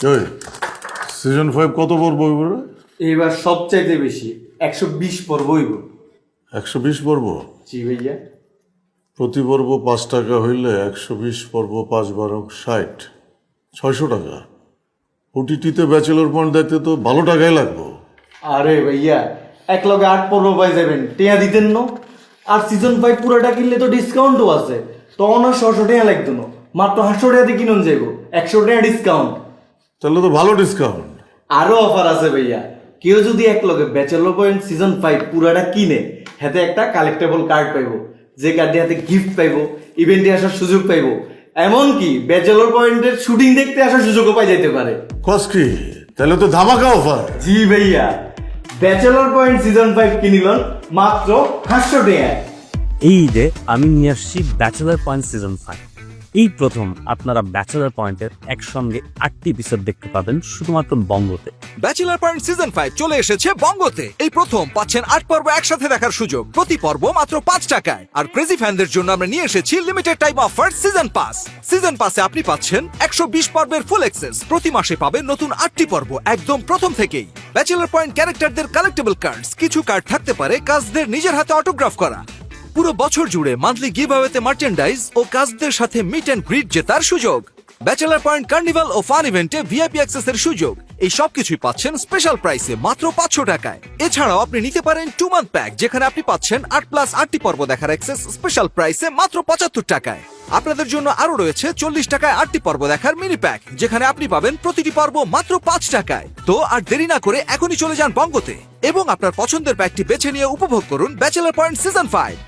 ওই সিজন 5 কত পর্ব হইব রে? এইবার সবচাইতে বেশি 120 পর্ব হইব। 120 পর্ব। জি ভাইয়া। প্রতি পর্ব 5 টাকা হইলে 120 পর্ব 5 12 60, 600 টাকা। ওটিটিতে ব্যাচেলর পয়েন্ট দেখতে তো ভালো টাকাই লাগবো। আরে ভাইয়া এক লগে 8 পর্ব পাই যাবেন, টেয়া দিতেন না। আর সিজন 5 পুরোটা কিনলে তো ডিসকাউন্টও আছে, তখন আর 600 টাকা লাগতো না, মাত্র 800 টাকাতে কিনুন যাইব, 100 টাকা ডিসকাউন্ট। তাহলে তো ভালো ডিসকাউন্ট। আরো অফার আছে ভাইয়া, কেউ যদি এক লগে ব্যাচেলর পয়েন্ট সিজন 5 পুরাটা কিনে হাতে একটা কালেক্টেবল কার্ড পাইবো, যে কার্ডে হাতে গিফট পাইবো, ইভেন্টে আসার সুযোগ পাইবো, এমনকি ব্যাচেলর পয়েন্টের শুটিং দেখতে আসার সুযোগও পাই যেতে পারে। কস কি? তাহলে তো ধামাকা অফার। জি ভাইয়া, ব্যাচেলর পয়েন্ট সিজন 5 কিনিলন মাত্র 800 টাকা। এই ঈদে আমি নিয়ে আসছি ব্যাচেলার পয়েন্ট সিজন 5। এই প্রথম আপনারা ব্যাচেলার পয়েন্টের একসঙ্গে 8টি এপিসোড দেখতে পাবেন শুধুমাত্র বঙ্গতে। ব্যাচেলার পয়েন্ট সিজন 5 চলে এসেছে বঙ্গতে। এই প্রথম পাচ্ছেন 8 পর্ব একসাথে দেখার সুযোগ, প্রতি পর্ব মাত্র 5 টাকায়। আর ক্রেজি ফ্যানদের জন্য আমরা নিয়ে এসেছি limited time offer season pass. Season পাসে আপনি পাচ্ছেন 120 পর্বের ফুল অ্যাক্সেস, প্রতি মাসে পাবেন নতুন 8টি পর্ব একদম প্রথম থেকেই। ব্যাচেলার পয়েন্ট ক্যারেক্টারদের কালেক্টেবল কার্ডস, কিছু কার্ড থাকতে পারে কাজদের নিজের হাতে অটোগ্রাফ করা। পুরো বছর জুড়ে মান্থলি গিভঅ্যাওয়েতে মার্চেন্ডাইজ ও কাজদের সাথে মিট এন্ড গ্রিট জেতার সুযোগ। ব্যাচেলার পয়েন্ট কার্নিভাল ও ফান ইভেন্টে ভিআইপি অ্যাক্সেসের সুযোগ। এই সব কিছুই পাচ্ছেন স্পেশাল প্রাইসে মাত্র 500 টাকায়। এছাড়াও আপনি নিতে পারেন 2 মান্থ প্যাক, যেখানে আপনি পাচ্ছেন 8+8টি পর্ব দেখার অ্যাক্সেস স্পেশাল প্রাইসে মাত্র 75 টাকায়। আপনাদের জন্য আরো রয়েছে 40 টাকায় 8টি পর্ব দেখার মিনি প্যাক, যেখানে আপনি পাবেন প্রতিটি পর্ব মাত্র 5 টাকায়। তো আর দেরি না করে এখনই চলে যান বঙ্গতে এবং আপনার পছন্দের প্যাকটি বেছে নিয়ে উপভোগ করুন ব্যাচেলার পয়েন্ট সিজন 5।